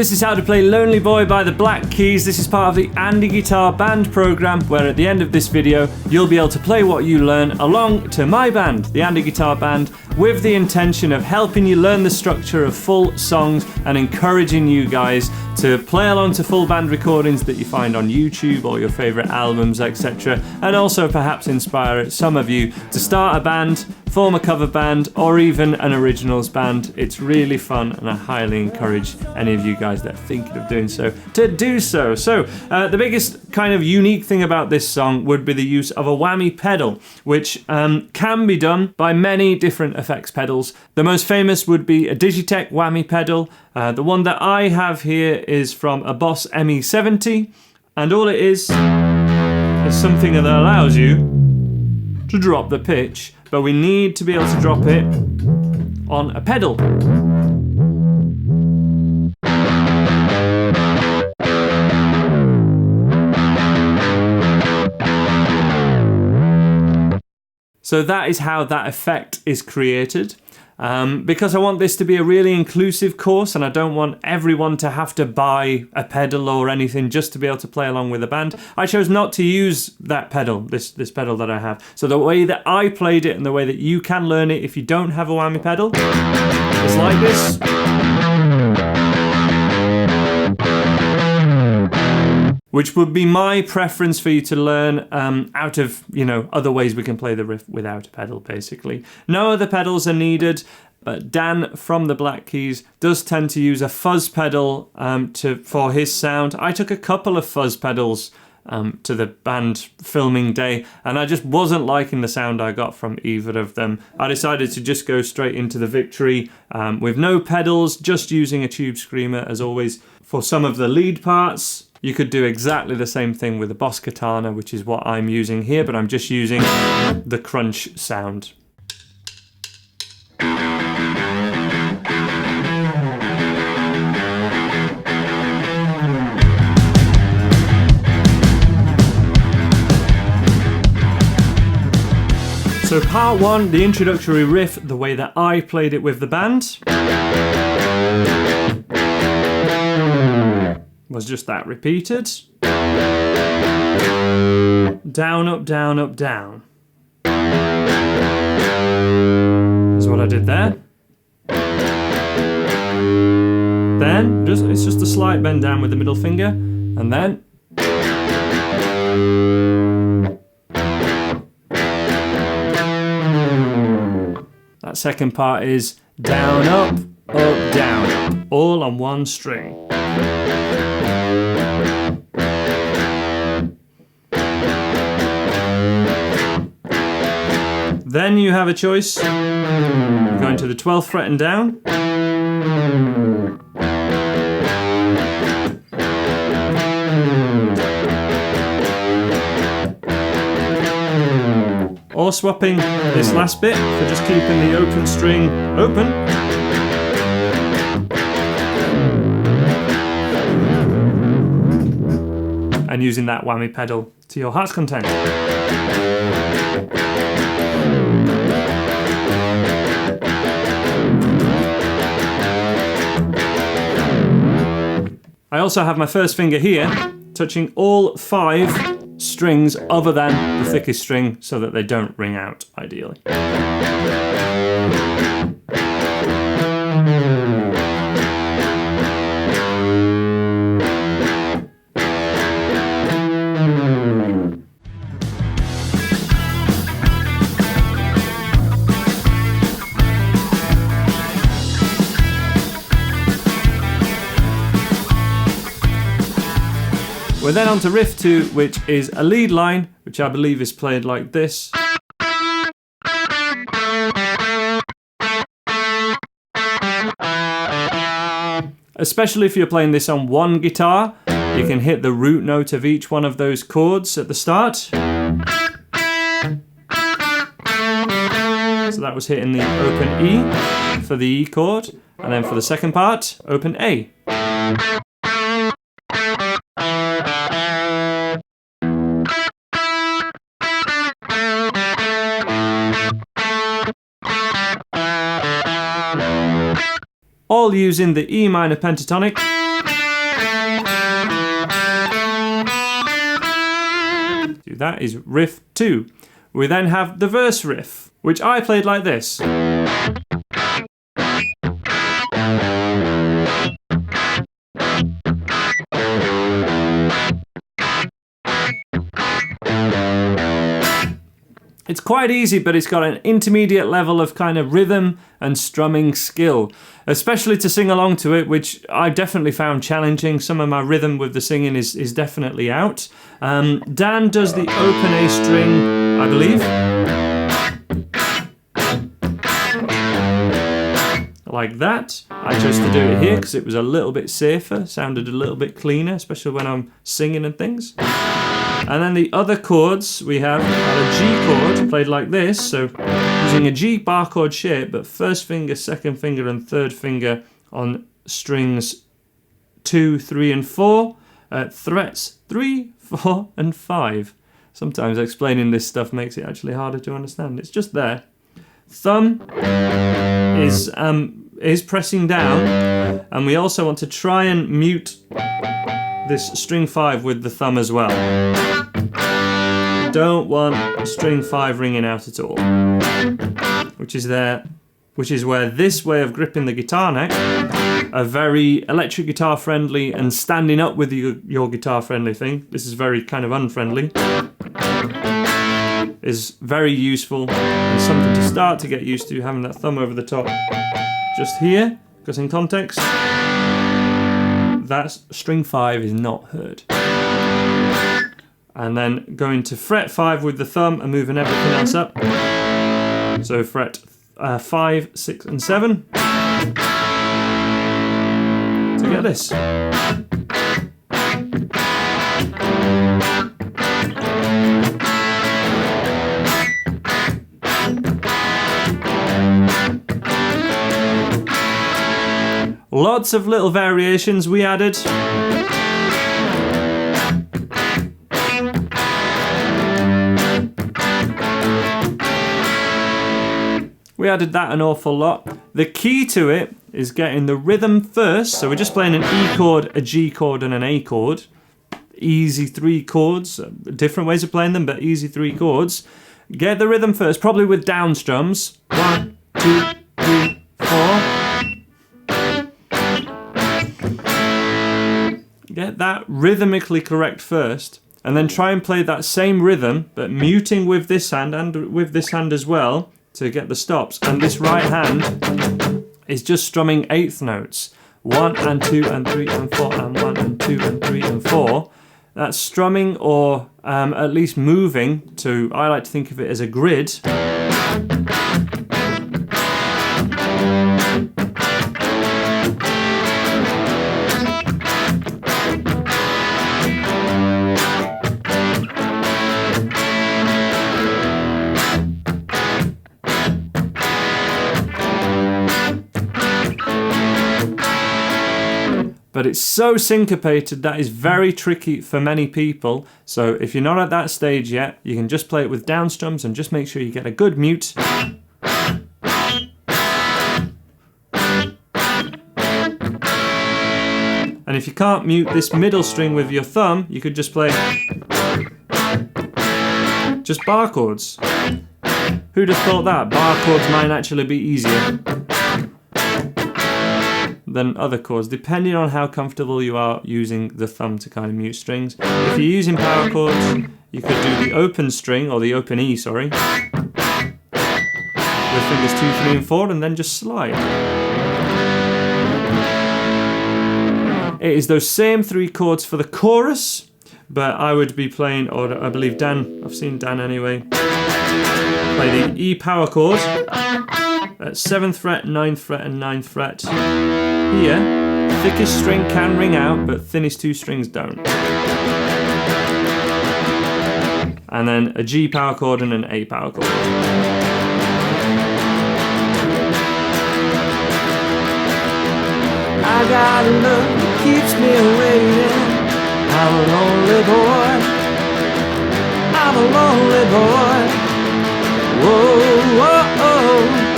this is how to play Lonely Boy by the Black Keys. This is part of the Andy Guitar Band program, where at the end of this video, you'll be able to play what you learn along to my band, the Andy Guitar Band, with the intention of helping you learn the structure of full songs and encouraging you guys to play along to full band recordings that you find on YouTube or your favorite albums, etc. And also perhaps inspire some of you to start a band, form a cover band, or even an originals band. It's really fun, and I highly encourage any of you guys that are thinking of doing so to do so. So the biggest kind of unique thing about this song would be the use of a whammy pedal, which can be done by many different effects pedals. The most famous would be a Digitech whammy pedal. The one that I have here is from a Boss ME70, and all it is something that allows you to drop the pitch, but we need to be able to drop it on a pedal. So that is how that effect is created. Because I want this to be a really inclusive course, and I don't want everyone to have to buy a pedal or anything just to be able to play along with a band, I chose not to use that pedal, this pedal that I have. So the way that I played it and the way that you can learn it if you don't have a whammy pedal is like this. Which would be my preference for you to learn out of, other ways we can play the riff without a pedal, basically. No other pedals are needed, but Dan from the Black Keys does tend to use a fuzz pedal for his sound. I took a couple of fuzz pedals to the band filming day, and I just wasn't liking the sound I got from either of them. I decided to just go straight into the Victory with no pedals, just using a tube screamer as always for some of the lead parts. You could do exactly the same thing with a Boss Katana, which is what I'm using here, but I'm just using the crunch sound. So part one, the introductory riff, the way that I played it with the band, was just that repeated. Down, up, down, up, down. That's what I did there. Then, it's just a slight bend down with the middle finger, and then that second part is down, up, down, all on one string. Then you have a choice. You're going to the 12th fret and down. Or swapping this last bit for just keeping the open string open. And using that whammy pedal to your heart's content. I also have my first finger here, touching all 5 strings other than the thickest string so that they don't ring out, ideally. We're then on to riff 2, which is a lead line, which I believe is played like this. Especially if you're playing this on one guitar, you can hit the root note of each one of those chords at the start. So that was hitting the open E for the E chord, and then for the second part, open A. All using the E minor pentatonic you. That is riff 2. We then have the verse riff, which I played like this. It's quite easy, but it's got an intermediate level of kind of rhythm and strumming skill, especially to sing along to it, which I definitely found challenging. Some of my rhythm with the singing is definitely out. Dan does the open A string, I believe. Like that. I chose to do it here because it was a little bit safer, sounded a little bit cleaner, especially when I'm singing and things. And then the other chords we have are a G chord played like this, so using a G bar chord shape, but first finger, second finger, and third finger on strings 2, 3, and 4, frets 3, 4, and 5. Sometimes explaining this stuff makes it actually harder to understand. It's just there. Thumb is pressing down, and we also want to try and mute this string 5 with the thumb as well. Don't want string 5 ringing out at all, which is where this way of gripping the guitar neck, a very electric guitar friendly and standing up with your guitar friendly thing, this is very kind of unfriendly, is very useful and something to start to get used to, having that thumb over the top just here, because in context, that string 5 is not heard. And then going to fret 5 with the thumb and moving everything else up. So fret 5, 6, and 7 to get this. Lots of little variations we added. We added that an awful lot. The key to it is getting the rhythm first. So we're just playing an E chord, a G chord, and an A chord. Easy 3 chords, different ways of playing them, but easy 3 chords. Get the rhythm first, probably with down strums. 1, 2, 3, 4. Get that rhythmically correct first, and then try and play that same rhythm, but muting with this hand and with this hand as well to get the stops. And this right hand is just strumming 8th notes. 1 and 2 and 3 and 4 and 1 and 2 and 3 and 4. That's strumming, or at least moving to, I like to think of it as a grid. But it's so syncopated that is very tricky for many people. So if you're not at that stage yet, you can just play it with down strums and just make sure you get a good mute. And if you can't mute this middle string with your thumb, you could just play just bar chords. Who'd have thought that? Bar chords might actually be easier than other chords, depending on how comfortable you are using the thumb to kind of mute strings. If you're using power chords, you could do the open string, or the open E, sorry, with fingers 2, 3, and 4, and then just slide. It is those same 3 chords for the chorus, but I would be playing, or I believe Dan, I've seen Dan anyway, play the E power chord at 7th fret, 9th fret, and 9th fret. Here, thickest string can ring out, but thinnest 2 strings don't. And then a G power chord and an A power chord. I got love that keeps me waiting. I'm a lonely boy. I'm a lonely boy. Whoa, whoa, whoa.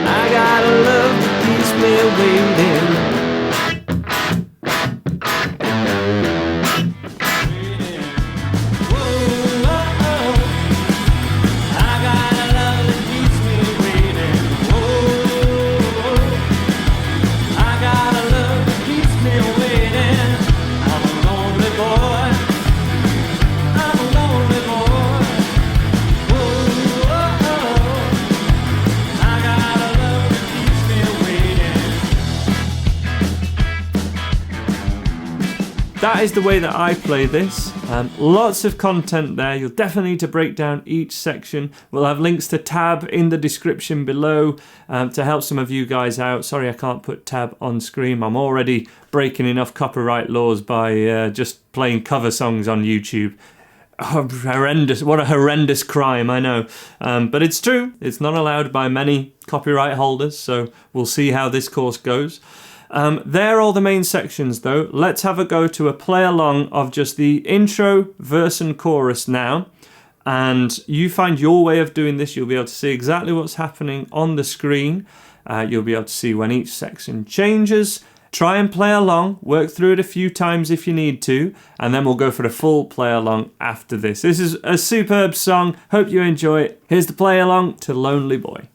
I got love that keeps me waiting. Whoa. that is the way that I play this. Lots of content there. You'll definitely need to break down each section. We'll have links to tab in the description below to help some of you guys out. Sorry I can't put tab on screen. I'm already breaking enough copyright laws by just playing cover songs on YouTube. Horrendous. What a horrendous crime, I know. But it's true. It's not allowed by many copyright holders, so we'll see how this course goes. They're all the main sections though. Let's have a go to a play along of just the intro, verse and chorus now. And you find your way of doing this. You'll be able to see exactly what's happening on the screen. You'll be able to see when each section changes. Try and play along, work through it a few times if you need to, and then we'll go for the full play along after this. This is a superb song. Hope you enjoy it. Here's the play along to Lonely Boy.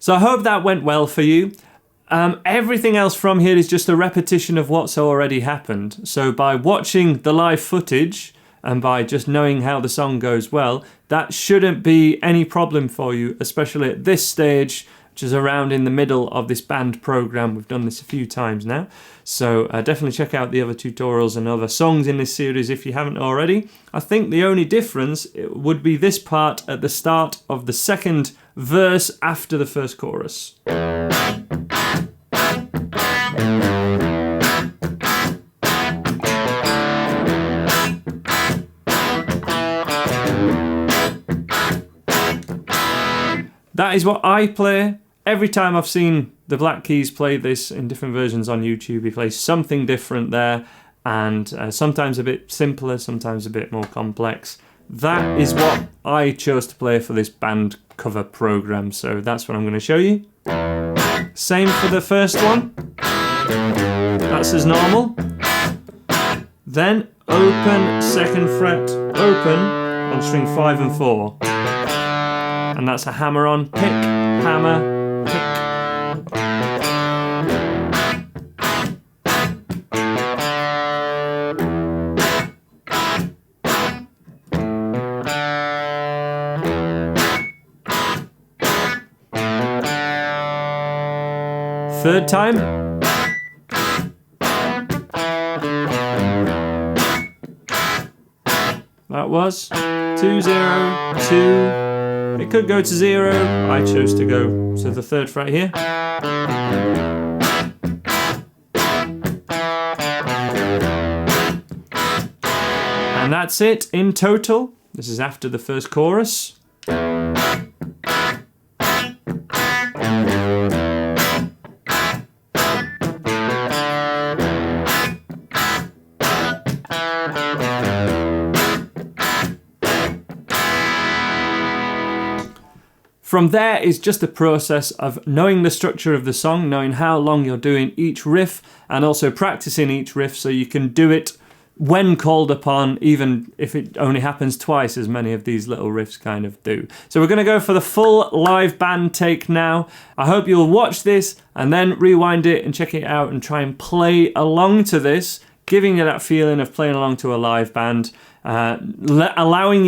So I hope that went well for you. Everything else from here is just a repetition of what's already happened. So by watching the live footage and by just knowing how the song goes well, that shouldn't be any problem for you, especially at this stage, which is around in the middle of this band program. We've done this a few times now. So definitely check out the other tutorials and other songs in this series if you haven't already. I think the only difference would be this part at the start of the second verse after the first chorus. That is what I play. Every time I've seen the Black Keys play this in different versions on YouTube, he plays something different there, and sometimes a bit simpler, sometimes a bit more complex. That is what I chose to play for this band cover program, so that's what I'm going to show you. Same for the first one. That's as normal. Then open, second fret, open on string 5 and 4. And that's a hammer on, pick, hammer, pick. Third time. That was 2 0 2. It could go to 0. I chose to go to the third fret here. And that's it in total. This is after the first chorus. From there is just a process of knowing the structure of the song, knowing how long you're doing each riff, and also practicing each riff so you can do it when called upon, even if it only happens twice, as many of these little riffs kind of do. So we're going to go for the full live band take now. I hope you'll watch this and then rewind it and check it out and try and play along to this, giving you that feeling of playing along to a live band, allowing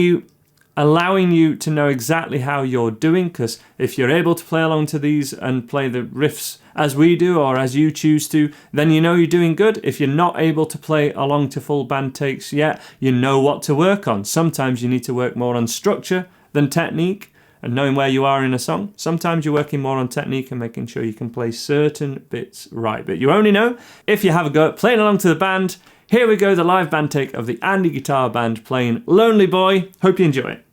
you to know exactly how you're doing, because if you're able to play along to these and play the riffs as we do or as you choose to, then you know you're doing good. If you're not able to play along to full band takes yet, you know what to work on. Sometimes you need to work more on structure than technique and knowing where you are in a song. Sometimes you're working more on technique and making sure you can play certain bits right. But you only know if you have a go at playing along to the band. Here we go, the live band take of the Andy Guitar Band playing Lonely Boy. Hope you enjoy it.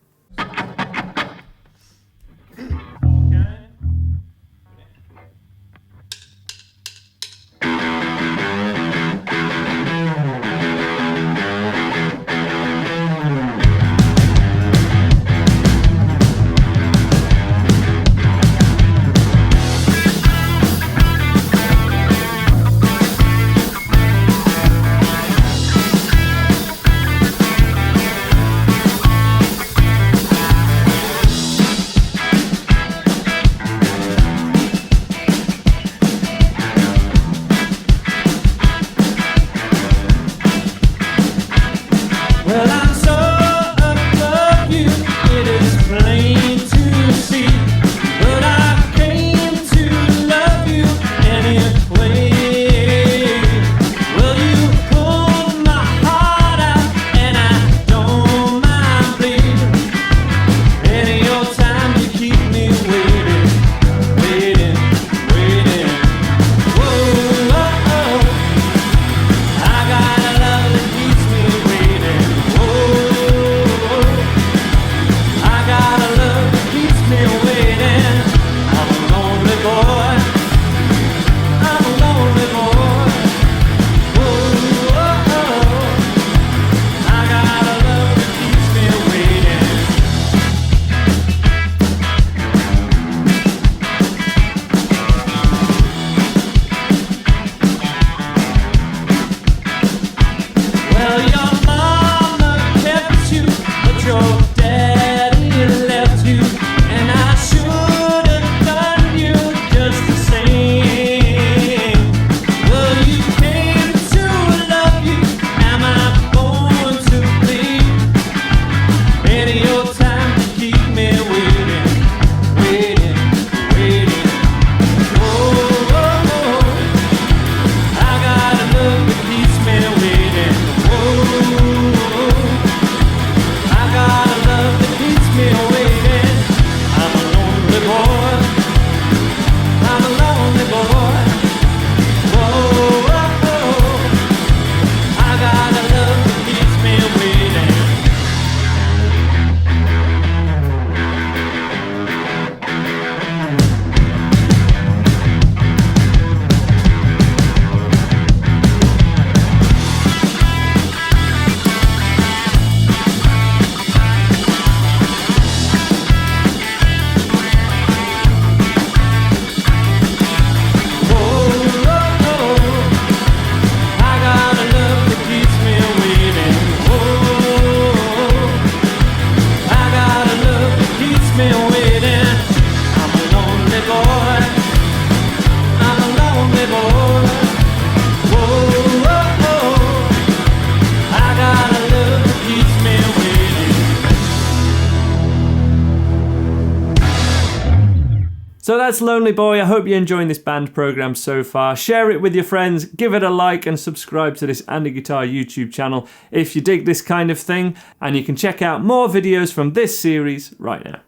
So that's Lonely Boy. I hope you're enjoying this band program so far. Share it with your friends, give it a like and subscribe to this Andy Guitar YouTube channel if you dig this kind of thing. And you can check out more videos from this series right now.